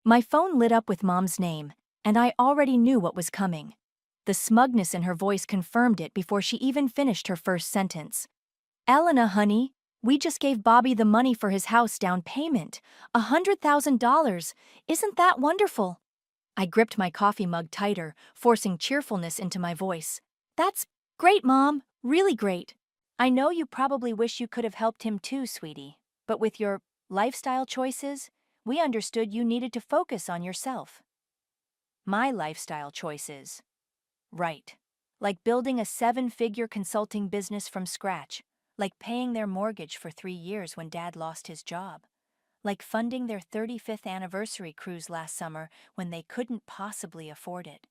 My phone lit up with Mom's name, and I already knew what was coming. The smugness in her voice confirmed it before she even finished her first sentence. Elena, honey, we just gave Bobby the money for his house down payment. $100,000. Isn't that wonderful? I gripped my coffee mug tighter, forcing cheerfulness into my voice. That's great, Mom. Really great. I know you probably wish you could have helped him too, sweetie. But with your lifestyle choices, we understood you needed to focus on yourself. My lifestyle choices. Right. Like building a 7-figure consulting business from scratch. Like paying their mortgage for 3 years when Dad lost his job. Like funding their 35th anniversary cruise last summer when they couldn't possibly afford it.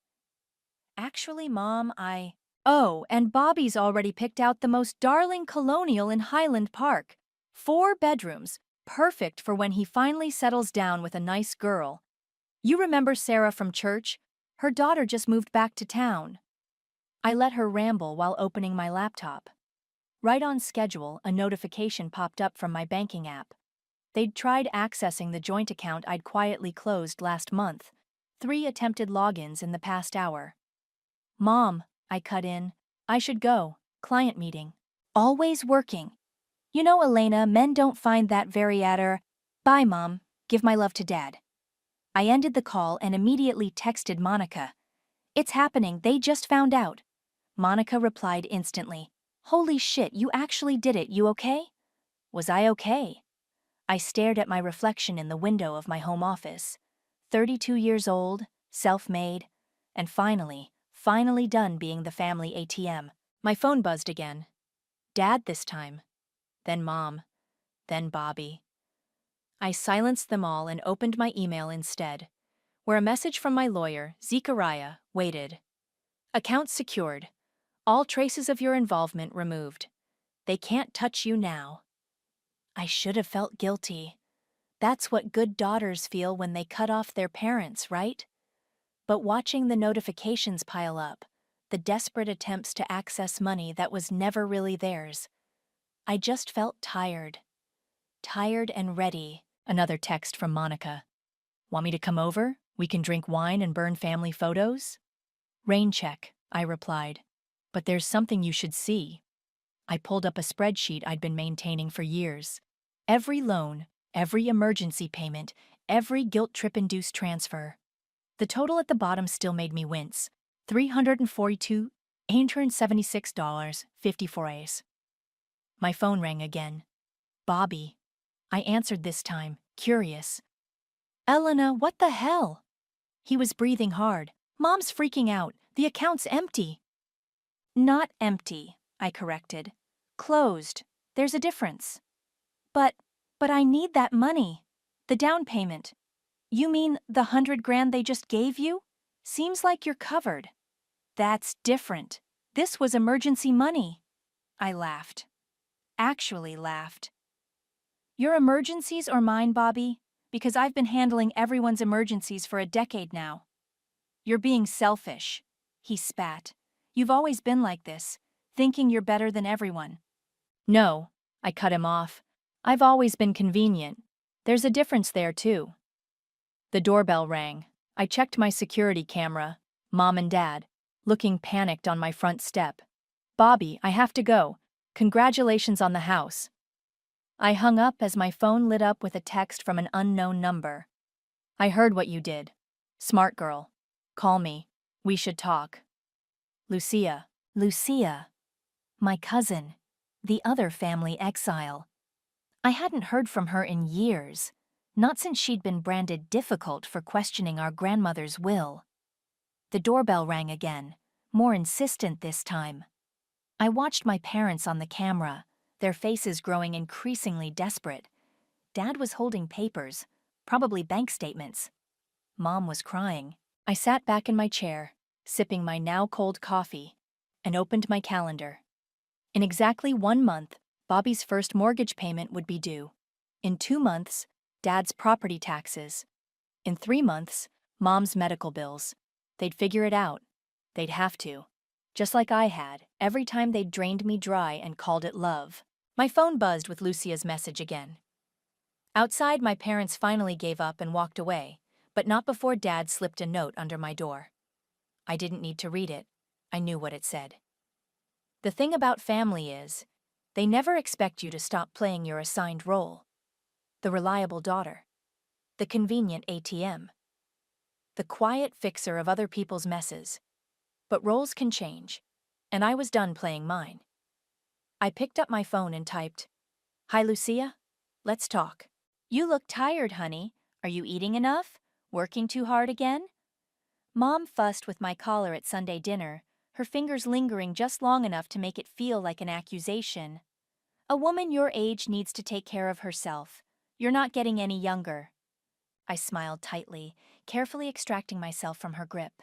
Actually, Mom, Oh, and Bobby's already picked out the most darling colonial in Highland Park. 4 bedrooms, perfect for when he finally settles down with a nice girl. You remember Sarah from church? Her daughter just moved back to town. I let her ramble while opening my laptop. Right on schedule, a notification popped up from my banking app. They'd tried accessing the joint account I'd quietly closed last month. 3 attempted logins in the past hour. Mom, I cut in. I should go. Client meeting. Always working. You know, Elena, men don't find that very Bye, Mom. Give my love to Dad. I ended the call and immediately texted Monica. It's happening, they just found out. Monica replied instantly. Holy shit, you actually did it, you okay? Was I okay? I stared at my reflection in the window of my home office. 32 years old, self-made, and finally done being the family ATM. My phone buzzed again. Dad this time. Then Mom. Then Bobby. I silenced them all and opened my email instead, where a message from my lawyer, Zechariah, waited. Account secured. All traces of your involvement removed. They can't touch you now. I should have felt guilty. That's what good daughters feel when they cut off their parents, right? But watching the notifications pile up, the desperate attempts to access money that was never really theirs, I just felt tired. Tired and ready. Another text from Monica. Want me to come over? We can drink wine and burn family photos? Rain check, I replied. But there's something you should see. I pulled up a spreadsheet I'd been maintaining for years. Every loan, every emergency payment, every guilt trip-induced transfer. The total at the bottom still made me wince. $342,876.54. My phone rang again. Bobby. I answered this time, curious. Elena, what the hell? He was breathing hard. Mom's freaking out. The account's empty. Not empty, I corrected. Closed. There's a difference. But I need that money. The down payment. You mean the $100,000 they just gave you? Seems like you're covered. That's different. This was emergency money. I laughed. Actually laughed. Your emergencies or mine, Bobby? Because I've been handling everyone's emergencies for a decade now. You're being selfish, he spat. You've always been like this, thinking you're better than everyone. No, I cut him off. I've always been convenient. There's a difference there, too. The doorbell rang. I checked my security camera. Mom and Dad, looking panicked on my front step. Bobby, I have to go. Congratulations on the house. I hung up as my phone lit up with a text from an unknown number. I heard what you did. Smart girl. Call me. We should talk. Lucia. Lucia. My cousin. The other family exile. I hadn't heard from her in years, not since she'd been branded difficult for questioning our grandmother's will. The doorbell rang again, more insistent this time. I watched my parents on the camera, their faces growing increasingly desperate. Dad was holding papers, probably bank statements. Mom was crying. I sat back in my chair, sipping my now cold coffee, and opened my calendar. In exactly 1 month, Bobby's first mortgage payment would be due. In 2 months, Dad's property taxes. In 3 months, Mom's medical bills. They'd figure it out. They'd have to. Just like I had, every time they'd drained me dry and called it love. My phone buzzed with Lucia's message again. Outside, my parents finally gave up and walked away, But not before Dad slipped a note under my door. I didn't need to read it. I knew what it said. The thing about family is, they never expect you to stop playing your assigned role. The reliable daughter. The convenient ATM. The quiet fixer of other people's messes. But roles can change, and I was done playing mine. I picked up my phone and typed, "Hi, Lucia. Let's talk." "You look tired, honey. Are you eating enough? Working too hard again?" Mom fussed with my collar at Sunday dinner, her fingers lingering just long enough to make it feel like an accusation. "A woman your age needs to take care of herself. You're not getting any younger." I smiled tightly, carefully extracting myself from her grip.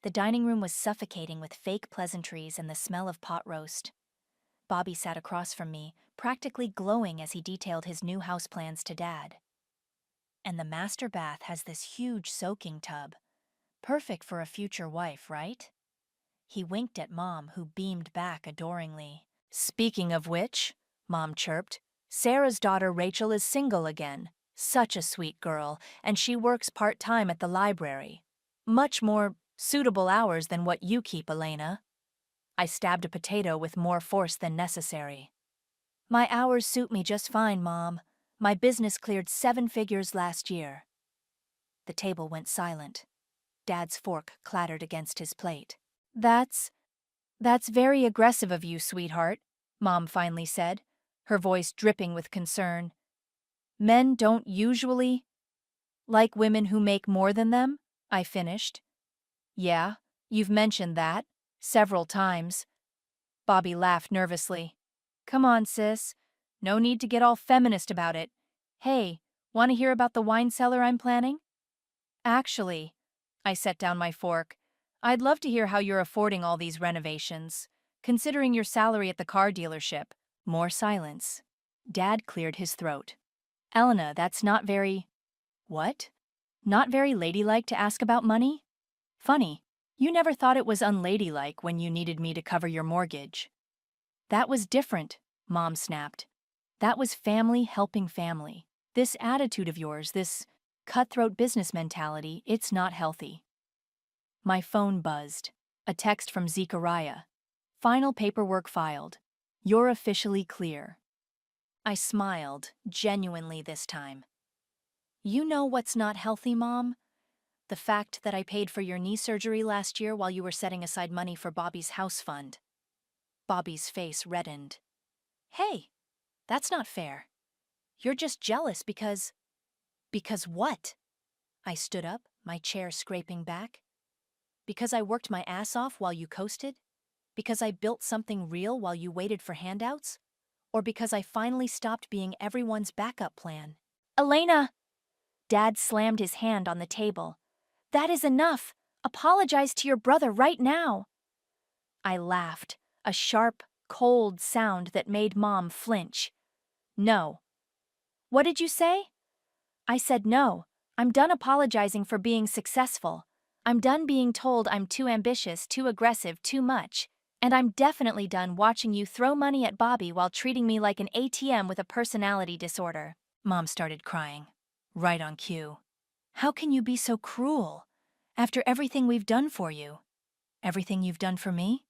The dining room was suffocating with fake pleasantries and the smell of pot roast. Bobby sat across from me, practically glowing as he detailed his new house plans to Dad. "And the master bath has this huge soaking tub. Perfect for a future wife, right?" He winked at Mom, who beamed back adoringly. "Speaking of which," Mom chirped, "Sarah's daughter Rachel is single again. Such a sweet girl, and she works part-time at the library. Much more suitable hours than what you keep, Elena." I stabbed a potato with more force than necessary. "My hours suit me just fine, Mom. My business cleared 7 figures last year." The table went silent. Dad's fork clattered against his plate. That's very aggressive of you, sweetheart," Mom finally said, her voice dripping with concern. "Men don't usually like women who make more than them," I finished. "Yeah, you've mentioned that several times." Bobby laughed nervously. "Come on, sis. No need to get all feminist about it. Hey, want to hear about the wine cellar I'm planning?" "Actually," I set down my fork, "I'd love to hear how you're affording all these renovations, considering your salary at the car dealership." More silence. Dad cleared his throat. "Elena, that's not very—" "What? Not very ladylike to ask about money? Funny, you never thought it was unladylike when you needed me to cover your mortgage." "That was different," Mom snapped. "That was family helping family. This attitude of yours, this cutthroat business mentality, it's not healthy." My phone buzzed. A text from Zechariah. "Final paperwork filed. You're officially clear." I smiled, genuinely this time. "You know what's not healthy, Mom? The fact that I paid for your knee surgery last year while you were setting aside money for Bobby's house fund." Bobby's face reddened. "Hey, that's not fair. You're just jealous because—" "Because what?" I stood up, my chair scraping back. "Because I worked my ass off while you coasted? Because I built something real while you waited for handouts? Or because I finally stopped being everyone's backup plan?" "Elena!" Dad slammed his hand on the table. "That is enough! Apologize to your brother right now!" I laughed, a sharp, cold sound that made Mom flinch. "No." "What did you say?" I said no. I'm done apologizing for being successful. I'm done being told I'm too ambitious, too aggressive, too much. And I'm definitely done watching you throw money at Bobby while treating me like an ATM with a personality disorder. Mom started crying. Right on cue. "How can you be so cruel? After everything we've done for you." "Everything you've done for me?"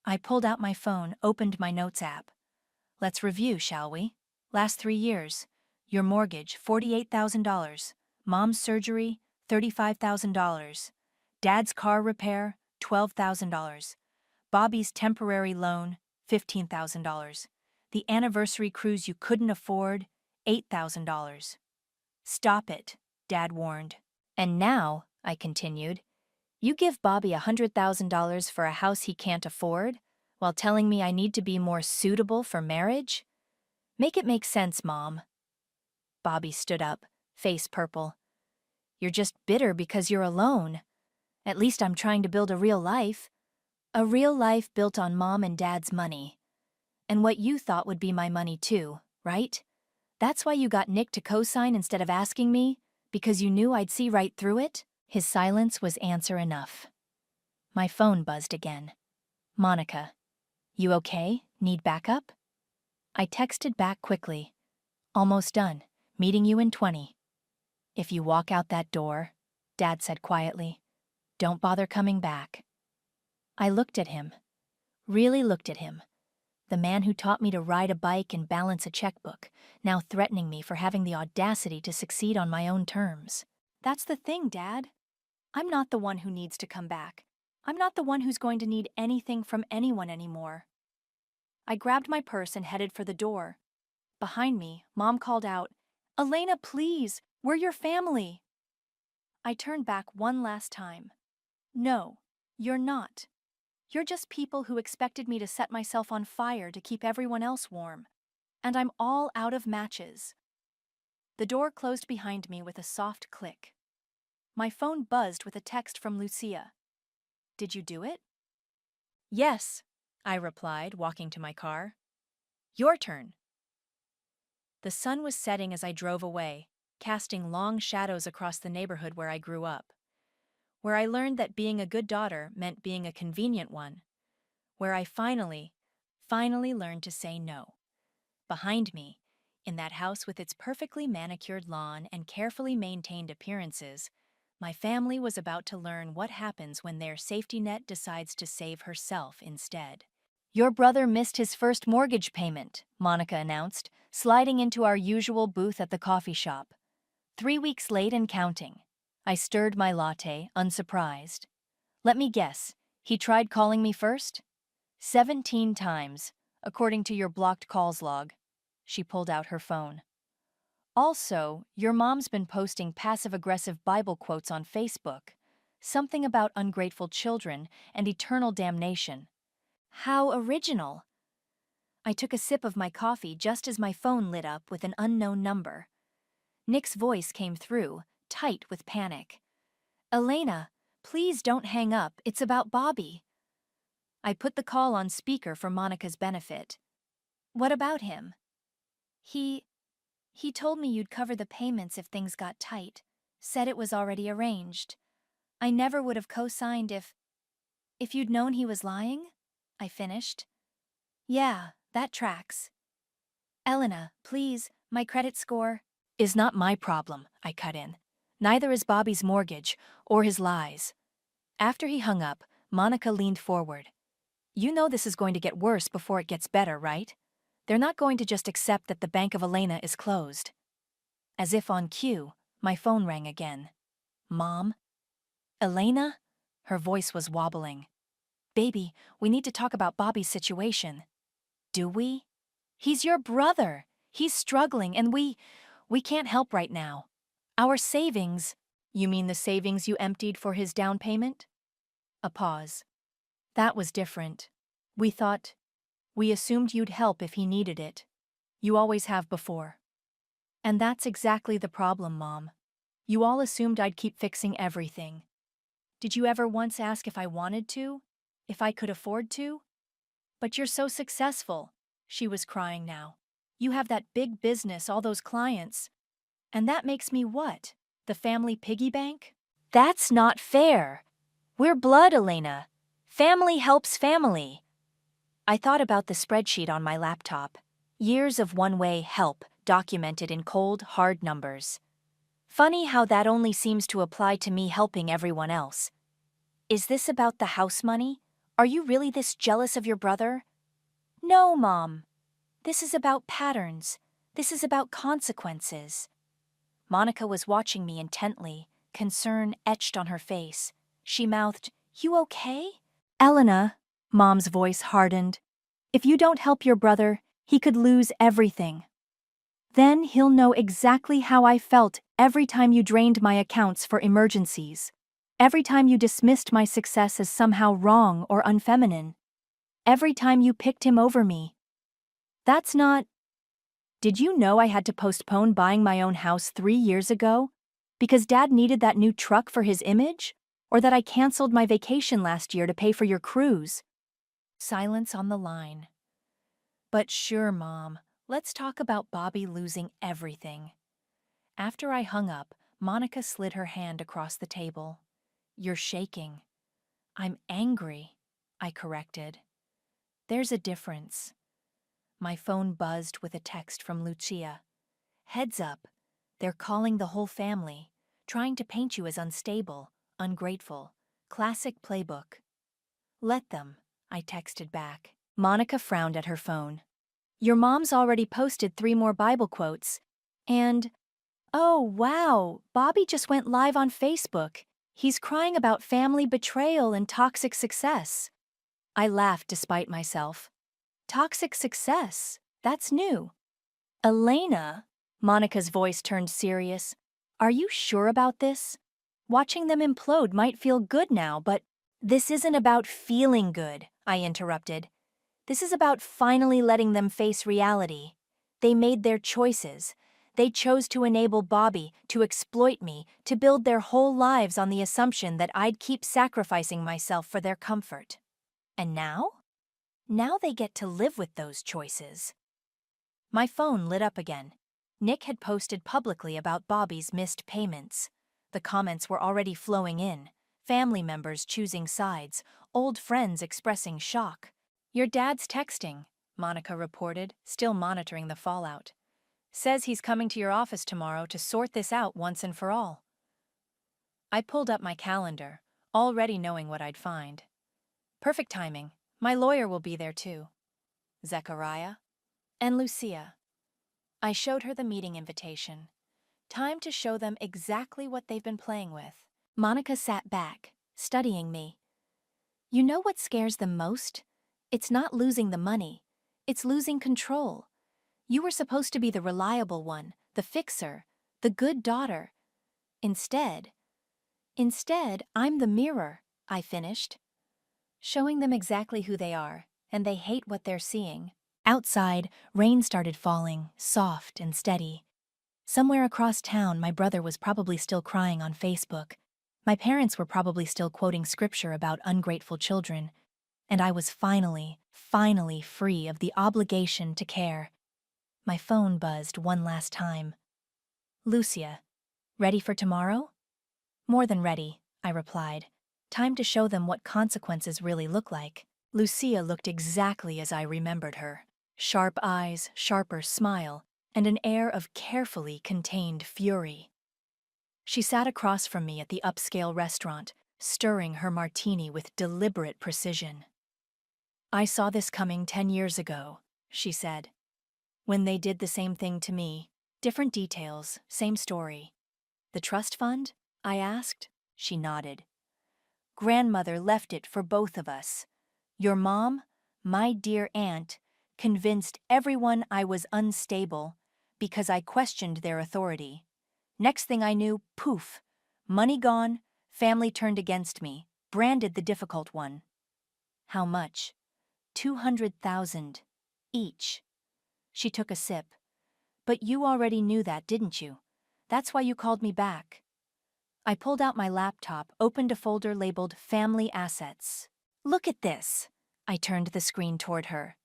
I pulled out my phone, opened my notes app. "Let's review, shall we? Last 3 years. Your mortgage, $48,000. Mom's surgery, $35,000. Dad's car repair, $12,000. Bobby's temporary loan, $15,000. The anniversary cruise you couldn't afford, $8,000. "Stop it," Dad warned. "And now," I continued, "you give Bobby $100,000 for a house he can't afford, while telling me I need to be more suitable for marriage? Make it make sense, Mom." Bobby stood up, face purple. "You're just bitter because you're alone. At least I'm trying to build a real life. A real life built on Mom and Dad's money. And what you thought would be my money too, right? That's why you got Nick to co-sign instead of asking me? Because you knew I'd see right through it?" His silence was answer enough. My phone buzzed again. "Monica, you okay? Need backup?" I texted back quickly. "Almost done. Meeting you in 20. If you walk out that door, Dad said quietly, don't bother coming back. I looked at him, really looked at him. The man who taught me to ride a bike and balance a checkbook, now threatening me for having the audacity to succeed on my own terms. That's the thing, Dad. I'm not the one who needs to come back. I'm not the one who's going to need anything from anyone anymore. I grabbed my purse and headed for the door. Behind me, Mom called out, Elena, please, we're your family. I turned back one last time. No, you're not. You're just people who expected me to set myself on fire to keep everyone else warm. And I'm all out of matches. The door closed behind me with a soft click. My phone buzzed with a text from Lucia. Did you do it? Yes, I replied, walking to my car. Your turn. The sun was setting as I drove away, casting long shadows across the neighborhood where I grew up. Where I learned that being a good daughter meant being a convenient one. Where I finally learned to say no. Behind me, in that house with its perfectly manicured lawn and carefully maintained appearances, my family was about to learn what happens when their safety net decides to save herself instead. Your brother missed his first mortgage payment, Monica announced, sliding into our usual booth at the coffee shop. 3 weeks late and counting. I stirred my latte, unsurprised. Let me guess, he tried calling me first? 17 times, according to your blocked calls log. She pulled out her phone. Also, your mom's been posting passive-aggressive Bible quotes on Facebook. Something about ungrateful children and eternal damnation. How original! I took a sip of my coffee just as my phone lit up with an unknown number. Nick's voice came through, tight with panic. Elena, please don't hang up, it's about Bobby. I put the call on speaker for Monica's benefit. What about him? He told me you'd cover the payments if things got tight. Said it was already arranged. I never would have co-signed if you'd known he was lying? I finished. Yeah, that tracks. Elena, please, my credit score is not my problem, I cut in. Neither is Bobby's mortgage or his lies. After he hung up, Monica leaned forward. You know this is going to get worse before it gets better, right? They're not going to just accept that the Bank of Elena is closed. As if on cue, my phone rang again. Mom? Elena? Her voice was wobbling. Baby, we need to talk about Bobby's situation. Do we? He's your brother. He's struggling and we can't help right now. Our savings… You mean the savings you emptied for his down payment? A pause. That was different. We assumed you'd help if he needed it. You always have before. And that's exactly the problem, Mom. You all assumed I'd keep fixing everything. Did you ever once ask if I wanted to? If I could afford to? But you're so successful, she was crying now. You have that big business, all those clients. And that makes me what? The family piggy bank? That's not fair. We're blood, Elena. Family helps family. I thought about the spreadsheet on my laptop. Years of one-way help documented in cold, hard numbers. Funny how that only seems to apply to me helping everyone else. Is this about the house money? Are you really this jealous of your brother? No, Mom. This is about patterns. This is about consequences. Monica was watching me intently, concern etched on her face. She mouthed, You okay? Elena, Mom's voice hardened. If you don't help your brother, he could lose everything. Then he'll know exactly how I felt every time you drained my accounts for emergencies. Every time you dismissed my success as somehow wrong or unfeminine. Every time you picked him over me. That's not… Did you know I had to postpone buying my own house 3 years ago? Because Dad needed that new truck for his image? Or that I canceled my vacation last year to pay for your cruise? Silence on the line. But sure, Mom, let's talk about Bobby losing everything. After I hung up, Monica slid her hand across the table. You're shaking. I'm angry, I corrected. There's a difference. My phone buzzed with a text from Lucia. Heads up, They're calling the whole family, trying to paint you as unstable, ungrateful. Classic playbook. Let them, I texted back. Monica frowned at her phone. Your mom's already posted 3 more Bible quotes. And, oh wow, Bobby just went live on Facebook. He's crying about family betrayal and toxic success. I laughed despite myself. Toxic success? That's new. Elena, Monica's voice turned serious. Are you sure about this? Watching them implode might feel good now, but this isn't about feeling good, I interrupted. This is about finally letting them face reality. They made their choices. They chose to enable Bobby, to exploit me, to build their whole lives on the assumption that I'd keep sacrificing myself for their comfort. And now? Now they get to live with those choices. My phone lit up again. Nick had posted publicly about Bobby's missed payments. The comments were already flowing in, family members choosing sides, old friends expressing shock. Your dad's texting, Monica reported, still monitoring the fallout. Says he's coming to your office tomorrow to sort this out once and for all. I pulled up my calendar, already knowing what I'd find. Perfect timing. My lawyer will be there too. Zechariah and Lucia. I showed her the meeting invitation. Time to show them exactly what they've been playing with. Monica sat back, studying me. You know what scares them most? It's not losing the money. It's losing control. You were supposed to be the reliable one, the fixer, the good daughter. Instead, I'm the mirror, I finished. Showing them exactly who they are, and they hate what they're seeing. Outside, rain started falling, soft and steady. Somewhere across town, my brother was probably still crying on Facebook. My parents were probably still quoting scripture about ungrateful children. And I was finally free of the obligation to care. My phone buzzed one last time. Lucia, ready for tomorrow? More than ready, I replied. Time to show them what consequences really look like. Lucia looked exactly as I remembered her. Sharp eyes, sharper smile, and an air of carefully contained fury. She sat across from me at the upscale restaurant, stirring her martini with deliberate precision. I saw this coming 10 years ago, she said. When they did the same thing to me, different details, same story. The trust fund? I asked. She nodded. Grandmother left it for both of us. Your mom, my dear aunt, convinced everyone I was unstable because I questioned their authority. Next thing I knew, poof, money gone, family turned against me, branded the difficult one. How much? 200,000 each. She took a sip. But you already knew that, didn't you? That's why you called me back. I pulled out my laptop, opened a folder labeled Family Assets. Look at this. I turned the screen toward her.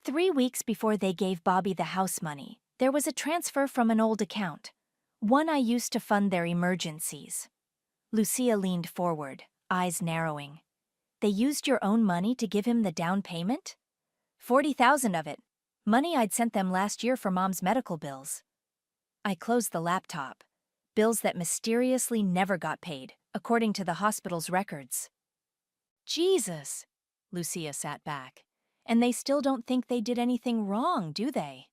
3 weeks before they gave Bobby the house money, there was a transfer from an old account, one I used to fund their emergencies. Lucia leaned forward, eyes narrowing. They used your own money to give him the down payment? 40,000 of it. Money I'd sent them last year for Mom's medical bills. I closed the laptop. Bills that mysteriously never got paid, according to the hospital's records. Jesus, Lucia sat back. And they still don't think they did anything wrong, do they?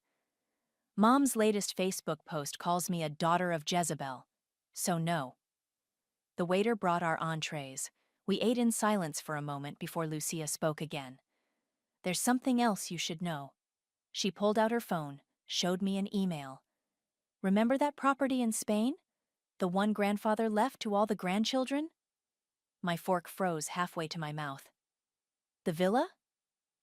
Mom's latest Facebook post calls me a daughter of Jezebel. So no. The waiter brought our entrees. We ate in silence for a moment before Lucia spoke again. There's something else you should know. She pulled out her phone, showed me an email. Remember that property in Spain? The one grandfather left to all the grandchildren? My fork froze halfway to my mouth. The villa?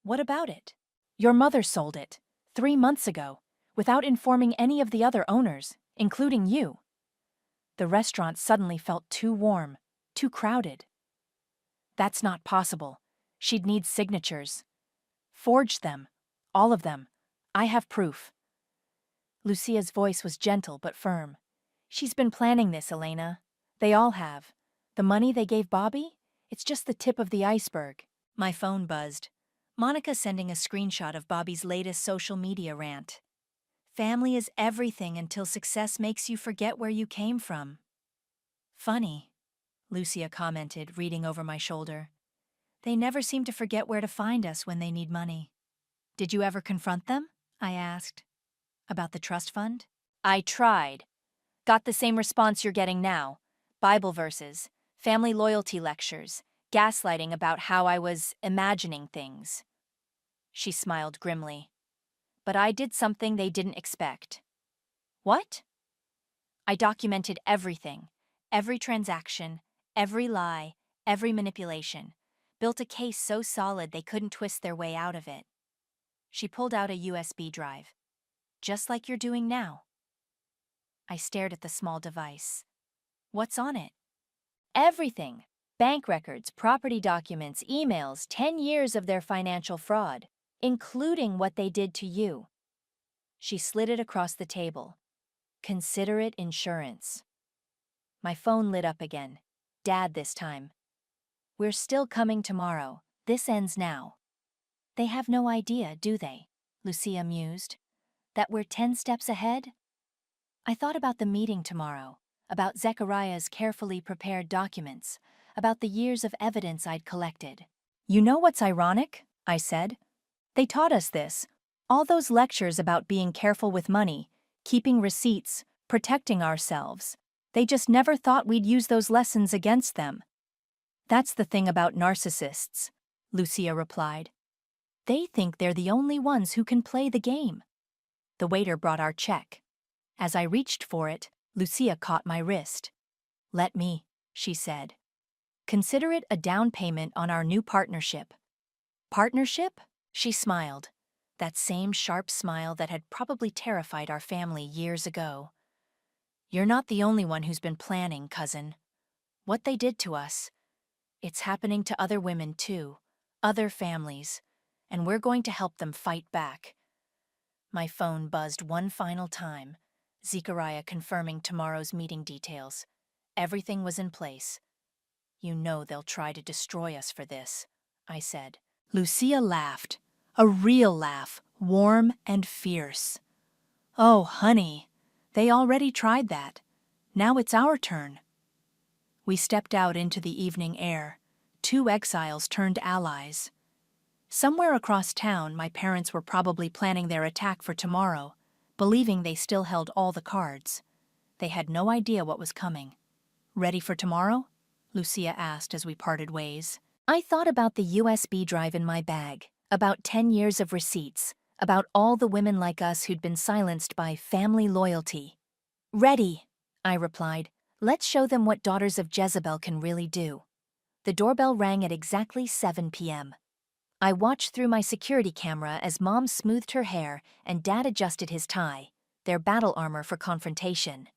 What about it? Your mother sold it, 3 months ago, without informing any of the other owners, including you. The restaurant suddenly felt too warm, too crowded. That's not possible. She'd need signatures. Forge them. All of them. I have proof. Lucia's voice was gentle but firm. She's been planning this, Elena. They all have. The money they gave Bobby? It's just the tip of the iceberg. My phone buzzed. Monica sending a screenshot of Bobby's latest social media rant. Family is everything until success makes you forget where you came from. Funny, Lucia commented, reading over my shoulder. They never seem to forget where to find us when they need money. Did you ever confront them? I asked. About the trust fund? I tried. Got the same response you're getting now. Bible verses, family loyalty lectures, gaslighting about how I was imagining things. She smiled grimly. But I did something they didn't expect. What? I documented everything, every transaction, every lie, every manipulation. Built a case so solid they couldn't twist their way out of it. She pulled out a USB drive. Just like you're doing now. I stared at the small device. What's on it? Everything. Bank records, property documents, emails, 10 years of their financial fraud, including what they did to you. She slid it across the table. Consider it insurance. My phone lit up again. Dad this time. We're still coming tomorrow. This ends now. They have no idea, do they? Lucia mused. That we're 10 steps ahead? I thought about the meeting tomorrow, about Zechariah's carefully prepared documents, about the years of evidence I'd collected. You know what's ironic? I said. They taught us this. All those lectures about being careful with money, keeping receipts, protecting ourselves. They just never thought we'd use those lessons against them. That's the thing about narcissists, Lucia replied. They think they're the only ones who can play the game. The waiter brought our check. As I reached for it, Lucia caught my wrist. Let me, she said. Consider it a down payment on our new partnership. Partnership? She smiled. That same sharp smile that had probably terrified our family years ago. You're not the only one who's been planning, cousin. What they did to us, it's happening to other women too, other families, and we're going to help them fight back. My phone buzzed one final time, Zechariah confirming tomorrow's meeting details. Everything was in place. You know they'll try to destroy us for this, I said. Lucia laughed, a real laugh, warm and fierce. Oh, honey, they already tried that. Now it's our turn. We stepped out into the evening air, 2 exiles turned allies. Somewhere across town, my parents were probably planning their attack for tomorrow, believing they still held all the cards. They had no idea what was coming. Ready for tomorrow? Lucia asked as we parted ways. I thought about the USB drive in my bag, about 10 years of receipts, about all the women like us who'd been silenced by family loyalty. Ready, I replied. Let's show them what daughters of Jezebel can really do. The doorbell rang at exactly 7 p.m. I watched through my security camera as Mom smoothed her hair and Dad adjusted his tie, their battle armor for confrontation.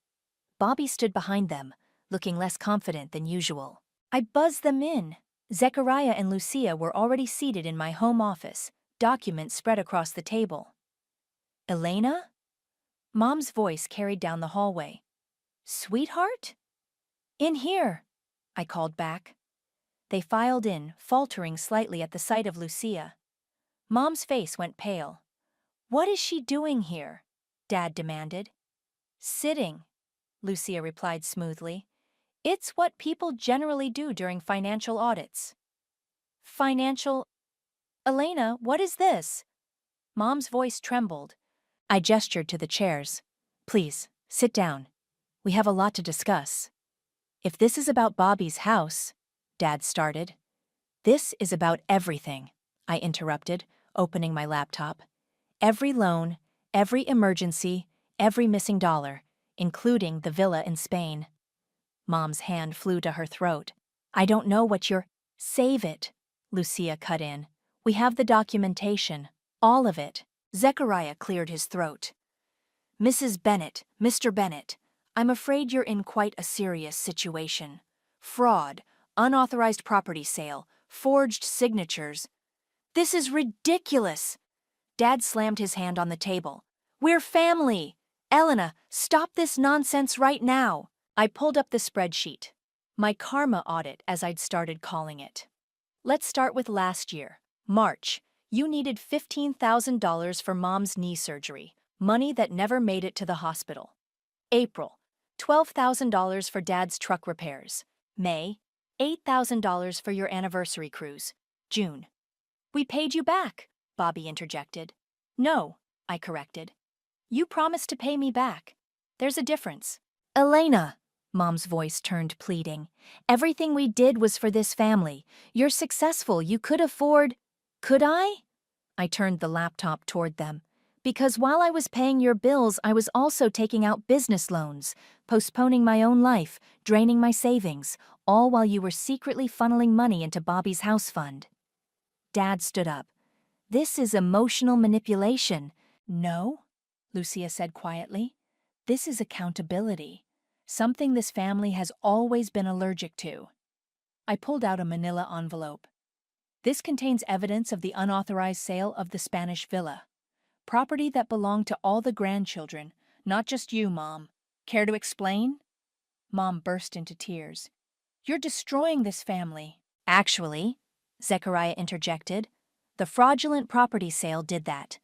Bobby stood behind them, looking less confident than usual. I buzzed them in. Zechariah and Lucia were already seated in my home office, documents spread across the table. Elena? Mom's voice carried down the hallway. Sweetheart? In here, I called back. They filed in, faltering slightly at the sight of Lucia. Mom's face went pale. What is she doing here? Dad demanded. Sitting, Lucia replied smoothly. It's what people generally do during financial audits. Financial... Elena, what is this? Mom's voice trembled. I gestured to the chairs. Please, sit down. We have a lot to discuss. If this is about Bobby's house, Dad started. This is about everything, I interrupted, opening my laptop. Every loan, every emergency, every missing dollar, including the villa in Spain. Mom's hand flew to her throat. I don't know what you're... Save it, Lucia cut in. We have the documentation, all of it. Zechariah cleared his throat. Mrs. Bennett, Mr. Bennett, I'm afraid you're in quite a serious situation. Fraud, unauthorized property sale, forged signatures. This is ridiculous! Dad slammed his hand on the table. We're family! Elena, stop this nonsense right now! I pulled up the spreadsheet. My karma audit, as I'd started calling it. Let's start with last year. March. You needed $15,000 for Mom's knee surgery. Money that never made it to the hospital. April, $12,000 for Dad's truck repairs. May, $8,000 for your anniversary cruise. June. We paid you back, Bobby interjected. No, I corrected. You promised to pay me back. There's a difference. Elena, Mom's voice turned pleading. Everything we did was for this family. You're successful. You could afford. Could I? I turned the laptop toward them. Because while I was paying your bills, I was also taking out business loans, postponing my own life, draining my savings, all while you were secretly funneling money into Bobby's house fund. Dad stood up. This is emotional manipulation. No, Lucia said quietly. This is accountability. Something this family has always been allergic to. I pulled out a manila envelope. This contains evidence of the unauthorized sale of the Spanish villa. Property that belonged to all the grandchildren, not just you, Mom. Care to explain? Mom burst into tears. You're destroying this family. Actually, Zechariah interjected, the fraudulent property sale did that,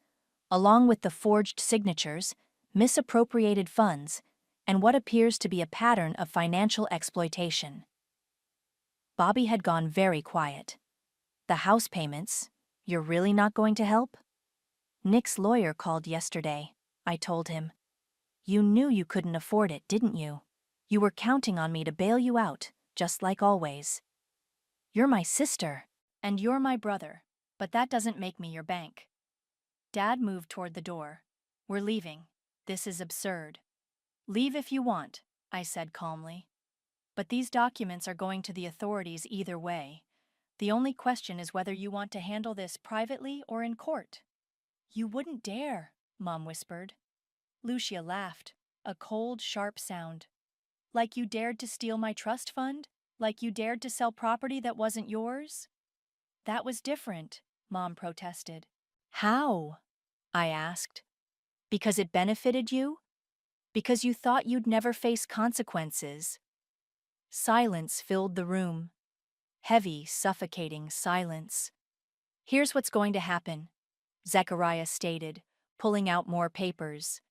along with the forged signatures, misappropriated funds, and what appears to be a pattern of financial exploitation. Bobby had gone very quiet. The house payments, you're really not going to help? Nick's lawyer called yesterday, I told him. You knew you couldn't afford it, didn't you? You were counting on me to bail you out, just like always. You're my sister, and you're my brother, but that doesn't make me your bank. Dad moved toward the door. We're leaving. This is absurd. Leave if you want, I said calmly. But these documents are going to the authorities either way. The only question is whether you want to handle this privately or in court. You wouldn't dare, Mom whispered. Lucia laughed, a cold, sharp sound. Like you dared to steal my trust fund? Like you dared to sell property that wasn't yours? That was different, Mom protested. How? I asked. Because it benefited you? Because you thought you'd never face consequences? Silence filled the room. Heavy, suffocating silence. Here's what's going to happen, Zechariah stated, pulling out more papers.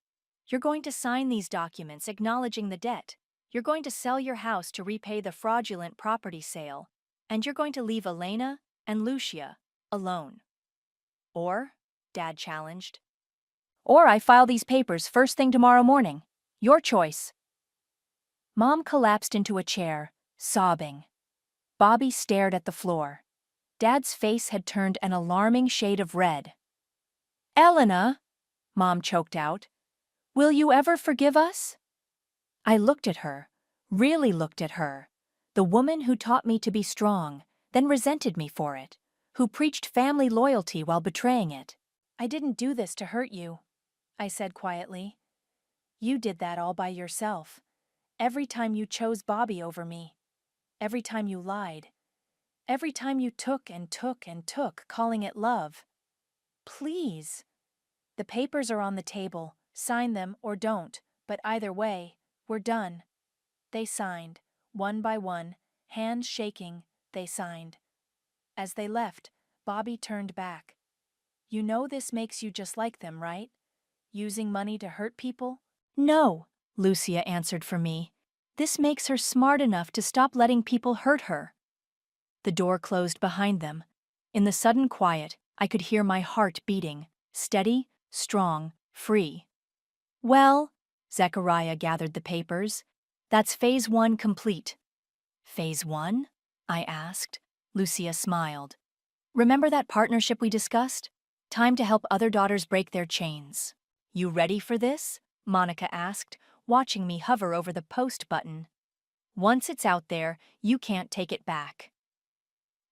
You're going to sign these documents acknowledging the debt. You're going to sell your house to repay the fraudulent property sale. And you're going to leave Elena and Lucia alone. Or, Dad challenged. Or I file these papers first thing tomorrow morning. Your choice. Mom collapsed into a chair, sobbing. Bobby stared at the floor. Dad's face had turned an alarming shade of red. Elena, Mom choked out, will you ever forgive us? I looked at her, really looked at her, the woman who taught me to be strong, then resented me for it, who preached family loyalty while betraying it. I didn't do this to hurt you, I said quietly. You did that all by yourself. Every time you chose Bobby over me. Every time you lied. Every time you took and took and took, calling it love. Please. The papers are on the table. Sign them or don't, but either way, we're done. They signed, one by one, hands shaking, they signed. As they left, Bobby turned back. You know this makes you just like them, right? Using money to hurt people? No, Lucia answered for me. This makes her smart enough to stop letting people hurt her. The door closed behind them. In the sudden quiet, I could hear my heart beating, steady, strong, free. Well, Zechariah gathered the papers. That's phase 1 complete. Phase 1? I asked. Lucia smiled. Remember that partnership we discussed? Time to help other daughters break their chains. You ready for this? Monica asked, watching me hover over the post button. Once it's out there, you can't take it back.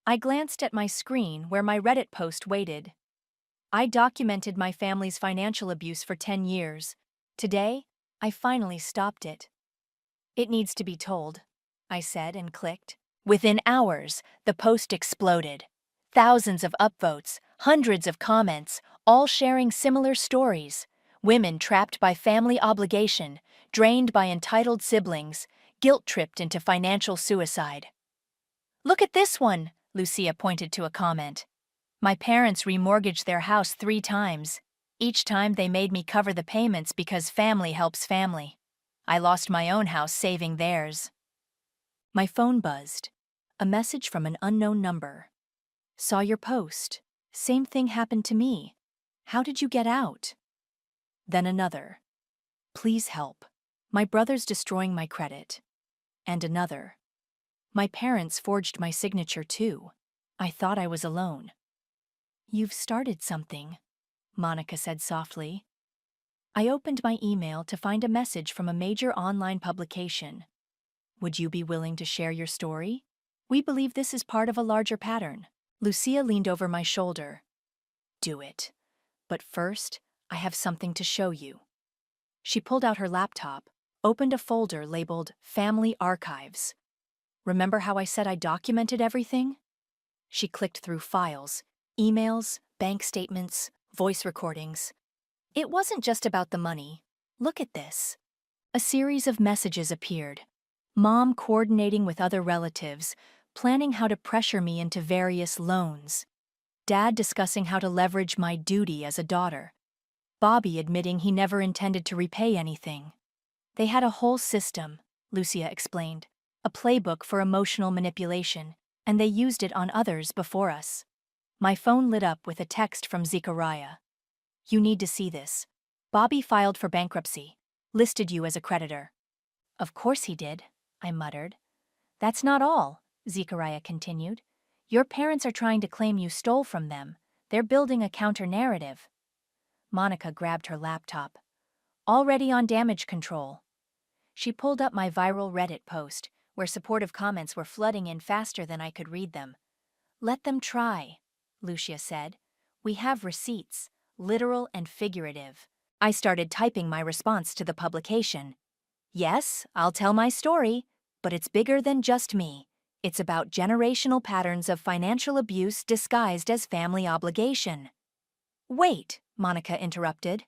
I glanced at my screen where my Reddit post waited. I documented my family's financial abuse for 10 years. Today, I finally stopped it. It needs to be told, I said and clicked. Within hours, the post exploded. Thousands of upvotes, hundreds of comments, all sharing similar stories. Women trapped by family obligation, drained by entitled siblings, guilt-tripped into financial suicide. Look at this one, Lucia pointed to a comment. My parents remortgaged their house 3 times. Each time they made me cover the payments because family helps family. I lost my own house saving theirs. My phone buzzed. A message from an unknown number. Saw your post. Same thing happened to me. How did you get out? Then another. Please help. My brother's destroying my credit. And another. My parents forged my signature too. I thought I was alone. You've started something, Monica said softly. I opened my email to find a message from a major online publication. Would you be willing to share your story? We believe this is part of a larger pattern. Lucia leaned over my shoulder. Do it. But first, I have something to show you. She pulled out her laptop, opened a folder labeled Family Archives. Remember how I said I documented everything? She clicked through files, emails, bank statements, voice recordings. It wasn't just about the money. Look at this. A series of messages appeared. Mom coordinating with other relatives, planning how to pressure me into various loans. Dad discussing how to leverage my duty as a daughter. Bobby admitting he never intended to repay anything. They had a whole system, Lucia explained, a playbook for emotional manipulation, and they used it on others before us. My phone lit up with a text from Zechariah. You need to see this. Bobby filed for bankruptcy, listed you as a creditor. Of course he did, I muttered. That's not all, Zechariah continued. Your parents are trying to claim you stole from them. They're building a counter-narrative. Monica grabbed her laptop. Already on damage control. She pulled up my viral Reddit post, where supportive comments were flooding in faster than I could read them. Let them try, Lucia said. We have receipts, literal and figurative. I started typing my response to the publication. Yes, I'll tell my story, but it's bigger than just me. It's about generational patterns of financial abuse disguised as family obligation. Wait, Monica interrupted.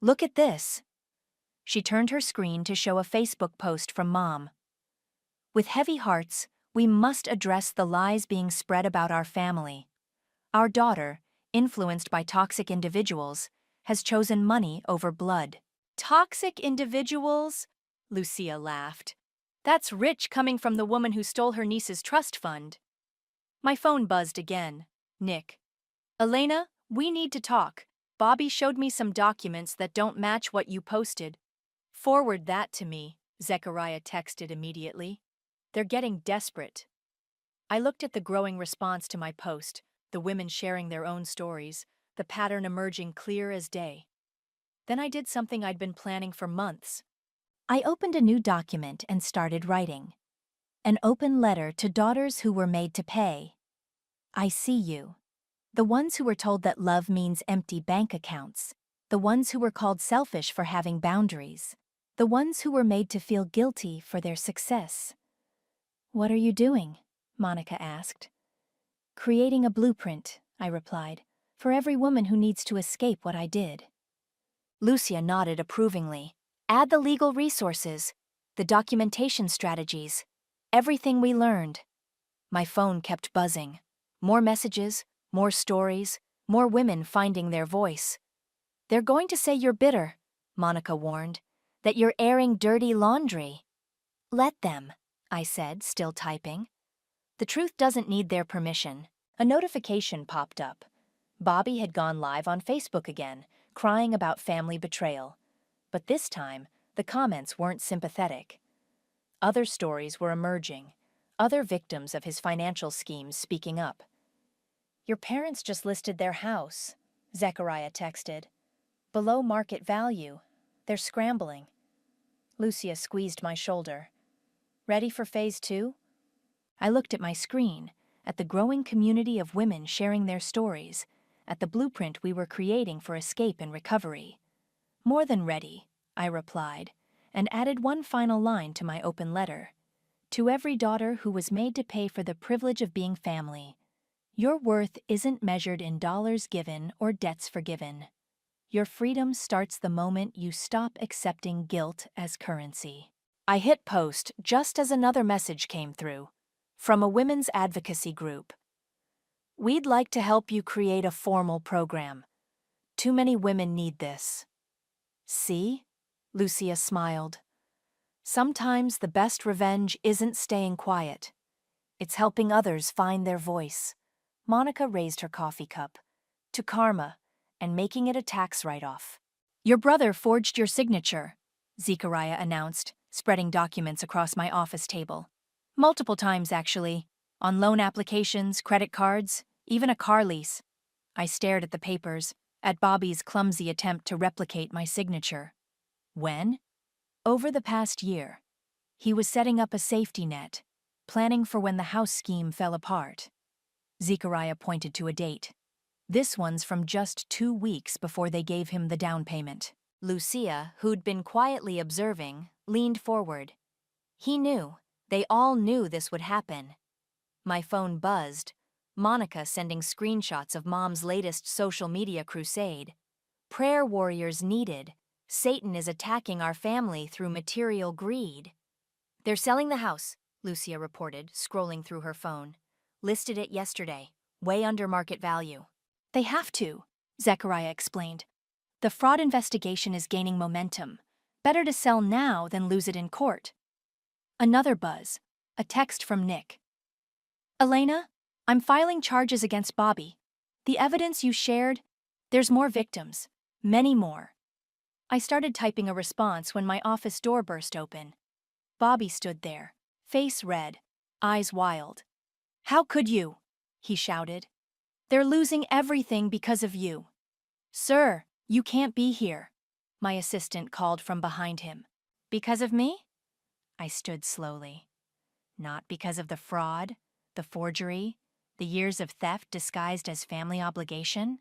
Look at this. She turned her screen to show a Facebook post from Mom. With heavy hearts, we must address the lies being spread about our family. Our daughter, influenced by toxic individuals, has chosen money over blood. Toxic individuals? Lucia laughed. That's rich coming from the woman who stole her niece's trust fund. My phone buzzed again. Nick. Elena, we need to talk. Bobby showed me some documents that don't match what you posted. Forward that to me, Zechariah texted immediately. They're getting desperate. I looked at the growing response to my post, the women sharing their own stories, the pattern emerging clear as day. Then I did something I'd been planning for months. I opened a new document and started writing. An open letter to daughters who were made to pay. I see you. The ones who were told that love means empty bank accounts. The ones who were called selfish for having boundaries. The ones who were made to feel guilty for their success. What are you doing? Monica asked. Creating a blueprint, I replied, for every woman who needs to escape what I did. Lucia nodded approvingly. Add the legal resources, the documentation strategies, everything we learned. My phone kept buzzing. More messages, more stories, more women finding their voice. They're going to say you're bitter, Monica warned, that you're airing dirty laundry. Let them, I said, still typing. The truth doesn't need their permission. A notification popped up. Bobby had gone live on Facebook again, crying about family betrayal. But this time, the comments weren't sympathetic. Other stories were emerging, other victims of his financial schemes speaking up. Your parents just listed their house, Zechariah texted. Below market value. They're scrambling. Lucia squeezed my shoulder. Ready for phase 2? I looked at my screen, at the growing community of women sharing their stories, at the blueprint we were creating for escape and recovery. More than ready, I replied, and added one final line to my open letter. To every daughter who was made to pay for the privilege of being family, your worth isn't measured in dollars given or debts forgiven. Your freedom starts the moment you stop accepting guilt as currency. I hit post just as another message came through, from a women's advocacy group. We'd like to help you create a formal program. Too many women need this. See? Lucia smiled. Sometimes the best revenge isn't staying quiet. It's helping others find their voice. Monica raised her coffee cup. To karma, and making it a tax write-off. Your brother forged your signature, Zechariah announced, spreading documents across my office table. Multiple times, actually. On loan applications, credit cards, even a car lease. I stared at the papers, at Bobby's clumsy attempt to replicate my signature. When? Over the past year. He was setting up a safety net, planning for when the house scheme fell apart. Zechariah pointed to a date. This one's from just 2 weeks before they gave him the down payment. Lucia, who'd been quietly observing, leaned forward. He knew. They all knew this would happen. My phone buzzed. Monica sending screenshots of Mom's latest social media crusade. Prayer warriors needed. Satan is attacking our family through material greed. They're selling the house, Lucia reported, scrolling through her phone. Listed it yesterday, way under market value. They have to, Zechariah explained. The fraud investigation is gaining momentum. Better to sell now than lose it in court. Another buzz. A text from Nick. Elena, I'm filing charges against Bobby. The evidence you shared, there's more victims. Many more. I started typing a response when my office door burst open. Bobby stood there, face red, eyes wild. How could you? He shouted. They're losing everything because of you. Sir, you can't be here. My assistant called from behind him. Because of me? I stood slowly. Not because of the fraud, the forgery, the years of theft disguised as family obligation.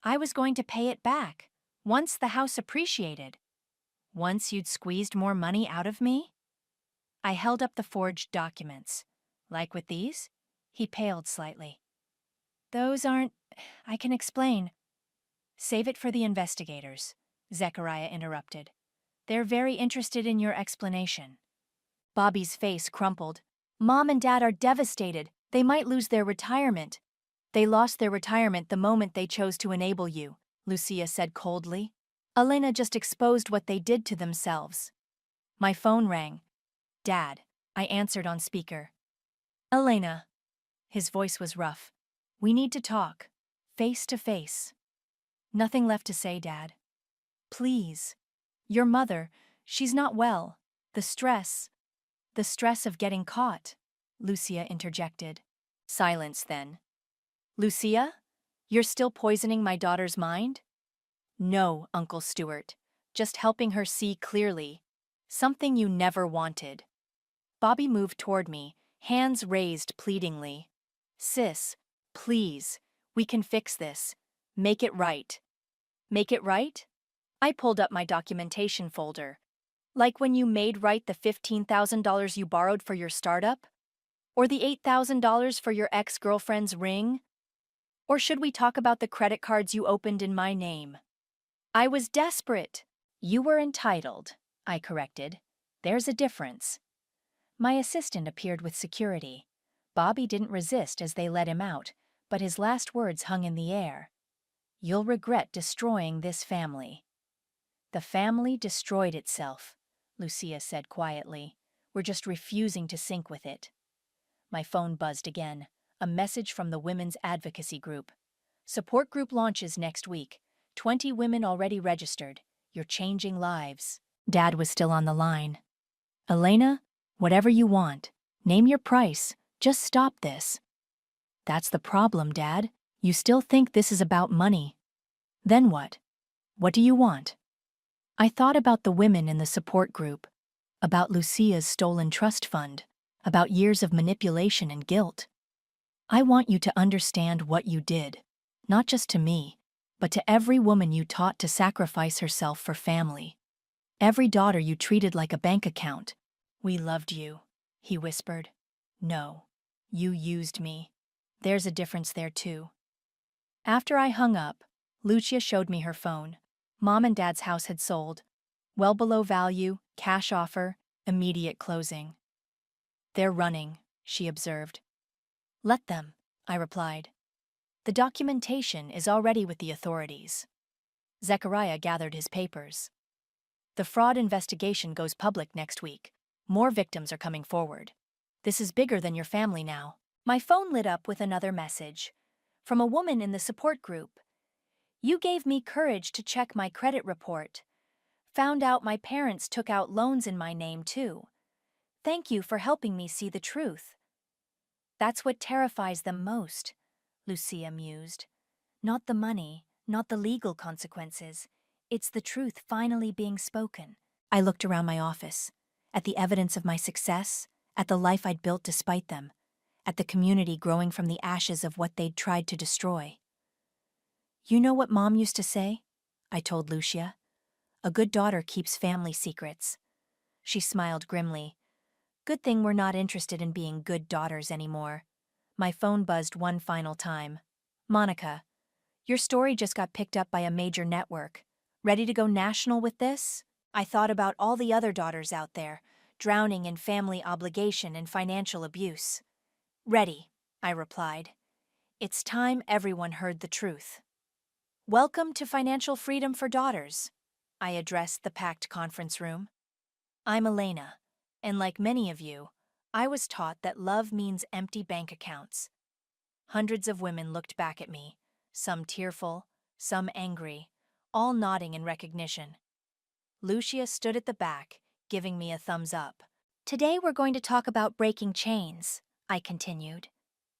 I was going to pay it back, once the house appreciated. Once you'd squeezed more money out of me? I held up the forged documents. Like with these? He paled slightly. Those aren't... I can explain. Save it for the investigators, Zechariah interrupted. They're very interested in your explanation. Bobby's face crumpled. Mom and Dad are devastated. They might lose their retirement. They lost their retirement the moment they chose to enable you, Lucia said coldly. Elena just exposed what they did to themselves. My phone rang. Dad, I answered on speaker. Elena. His voice was rough. We need to talk. Face to face. Nothing left to say, Dad. Please. Your mother, she's not well. The stress of getting caught, Lucia interjected. Silence then. Lucia? You're still poisoning my daughter's mind? No, Uncle Stuart. Just helping her see clearly. Something you never wanted. Bobby moved toward me, hands raised pleadingly. Sis, please, we can fix this. Make it right. Make it right? I pulled up my documentation folder. Like when you made right the $15,000 you borrowed for your startup? Or the $8,000 for your ex-girlfriend's ring? Or should we talk about the credit cards you opened in my name? I was desperate. You were entitled, I corrected. There's a difference. My assistant appeared with security. Bobby didn't resist as they let him out, but his last words hung in the air. You'll regret destroying this family. The family destroyed itself, Lucia said quietly. We're just refusing to sync with it. My phone buzzed again. A message from the Women's Advocacy Group. Support group launches next week. 20 women already registered. You're changing lives. Dad was still on the line. Elena, whatever you want. Name your price. Just stop this. That's the problem, Dad. You still think this is about money. Then what? What do you want? I thought about the women in the support group, about Lucia's stolen trust fund, about years of manipulation and guilt. I want you to understand what you did, not just to me, but to every woman you taught to sacrifice herself for family. Every daughter you treated like a bank account. We loved you, he whispered. No, you used me. There's a difference there too. After I hung up, Lucia showed me her phone. Mom and Dad's house had sold. Well below value, cash offer, immediate closing. They're running, she observed. Let them, I replied. The documentation is already with the authorities. Zechariah gathered his papers. The fraud investigation goes public next week. More victims are coming forward. This is bigger than your family now. My phone lit up with another message. From a woman in the support group. You gave me courage to check my credit report. Found out my parents took out loans in my name too. Thank you for helping me see the truth. That's what terrifies them most, Lucia mused. Not the money, not the legal consequences. It's the truth finally being spoken. I looked around my office, at the evidence of my success, at the life I'd built despite them, at the community growing from the ashes of what they'd tried to destroy. You know what Mom used to say? I told Lucia. A good daughter keeps family secrets. She smiled grimly. Good thing we're not interested in being good daughters anymore. My phone buzzed one final time. Monica, your story just got picked up by a major network. Ready to go national with this? I thought about all the other daughters out there, drowning in family obligation and financial abuse. Ready, I replied. It's time everyone heard the truth. Welcome to Financial Freedom for Daughters, I addressed the packed conference room. I'm Elena, and like many of you, I was taught that love means empty bank accounts. Hundreds of women looked back at me, some tearful, some angry, all nodding in recognition. Lucia stood at the back, giving me a thumbs up. Today we're going to talk about breaking chains, I continued.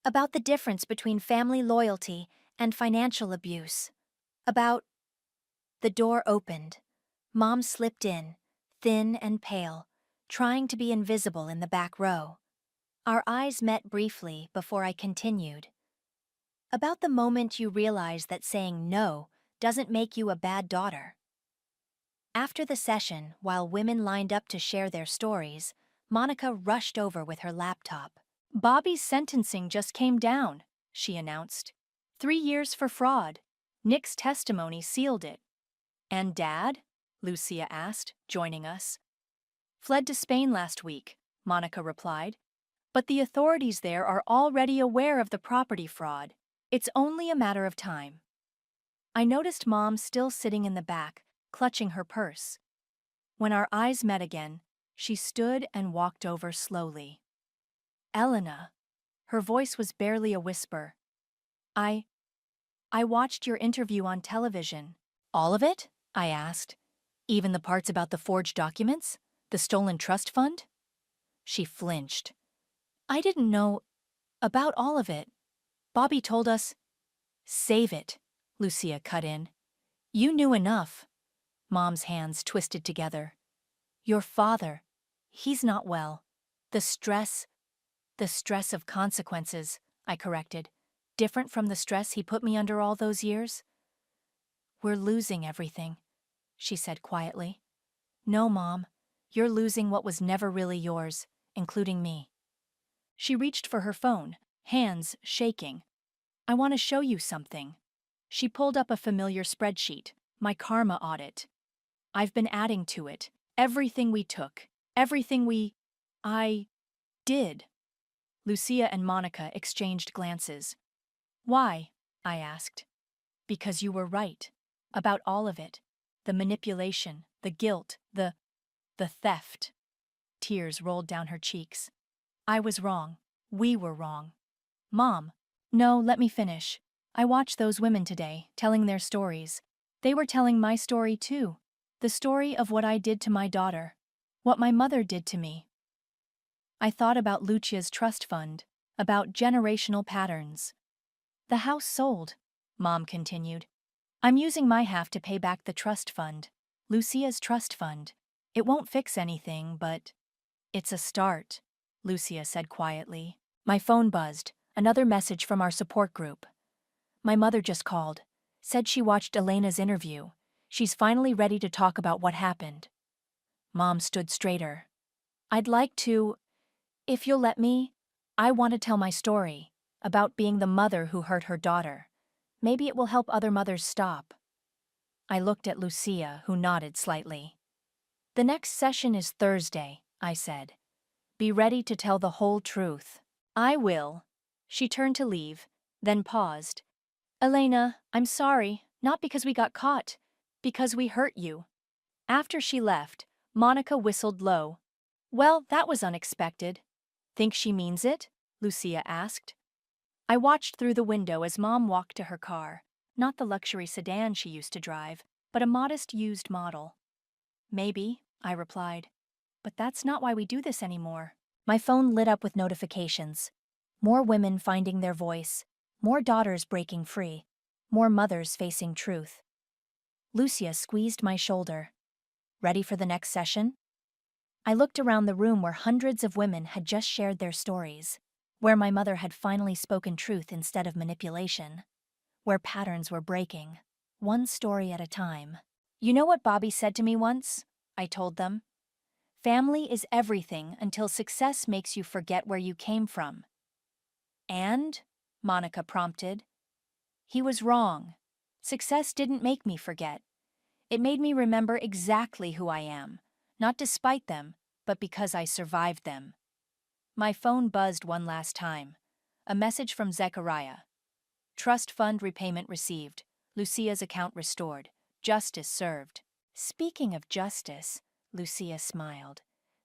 About the difference between family loyalty and financial abuse. About... The door opened. Mom slipped in, thin and pale, trying to be invisible in the back row. Our eyes met briefly before I continued. About the moment you realize that saying no doesn't make you a bad daughter. After the session, while women lined up to share their stories, Monica rushed over with her laptop. Bobby's sentencing just came down, she announced. 3 years for fraud. Nick's testimony sealed it. And Dad? Lucia asked, joining us. Fled to Spain last week, Monica replied. But the authorities there are already aware of the property fraud. It's only a matter of time. I noticed Mom still sitting in the back, clutching her purse. When our eyes met again, she stood and walked over slowly. Elena. Her voice was barely a whisper. I watched your interview on television. All of it? I asked. Even the parts about the forged documents? The stolen trust fund? She flinched. I didn't know about all of it. Bobby told us. Save it, Lucia cut in. You knew enough. Mom's hands twisted together. Your father, he's not well. The stress of consequences, I corrected. Different from the stress he put me under all those years? We're losing everything, she said quietly. No, Mom, you're losing what was never really yours, including me. She reached for her phone, hands shaking. I want to show you something. She pulled up a familiar spreadsheet, my karma audit. I've been adding to it, everything we took, everything I did. Lucia and Monica exchanged glances. Why? I asked. Because you were right. About all of it. The manipulation, the guilt, the theft. Tears rolled down her cheeks. I was wrong. We were wrong. Mom. No, let me finish. I watched those women today, telling their stories. They were telling my story too. The story of what I did to my daughter. What my mother did to me. I thought about Lucia's trust fund, about generational patterns. The house sold, Mom continued. I'm using my half to pay back the trust fund, Lucia's trust fund. It won't fix anything, but it's a start, Lucia said quietly. My phone buzzed, another message from our support group. My mother just called, said she watched Elena's interview. She's finally ready to talk about what happened. Mom stood straighter. I'd like to, if you'll let me, I want to tell my story, about being the mother who hurt her daughter. Maybe it will help other mothers stop. I looked at Lucia, who nodded slightly. The next session is Thursday, I said. Be ready to tell the whole truth. I will. She turned to leave, then paused. Elena, I'm sorry, not because we got caught. Because we hurt you. After she left, Monica whistled low. Well, that was unexpected. Think she means it? Lucia asked. I watched through the window as Mom walked to her car, not the luxury sedan she used to drive, but a modest used model. Maybe, I replied. But that's not why we do this anymore. My phone lit up with notifications. More women finding their voice, more daughters breaking free, more mothers facing truth. Lucia squeezed my shoulder. Ready for the next session? I looked around the room where hundreds of women had just shared their stories, where my mother had finally spoken truth instead of manipulation, where patterns were breaking, one story at a time. You know what Bobby said to me once? I told them. Family is everything until success makes you forget where you came from. And? Monica prompted. He was wrong. Success didn't make me forget. It made me remember exactly who I am, not despite them, but because I survived them. My phone buzzed one last time. A message from Zechariah. Trust fund repayment received. Lucia's account restored. Justice served. Speaking of justice, Lucia smiled.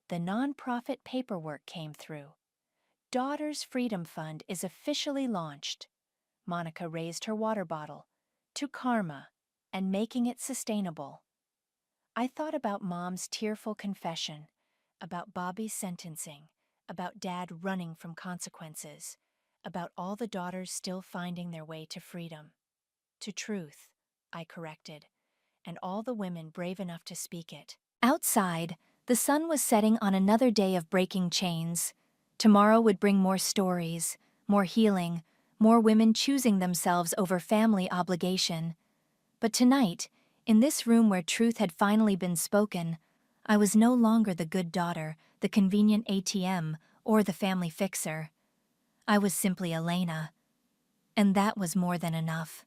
The nonprofit paperwork came through. Daughters Freedom Fund is officially launched. Monica raised her water bottle. To karma, and making it sustainable. I thought about Mom's tearful confession, about Bobby's sentencing, about Dad running from consequences, about all the daughters still finding their way to freedom. To truth, I corrected, and all the women brave enough to speak it. Outside, the sun was setting on another day of breaking chains. Tomorrow would bring more stories, more healing, more women choosing themselves over family obligation. But tonight, in this room where truth had finally been spoken, I was no longer the good daughter, the convenient ATM, or the family fixer. I was simply Elena. And that was more than enough.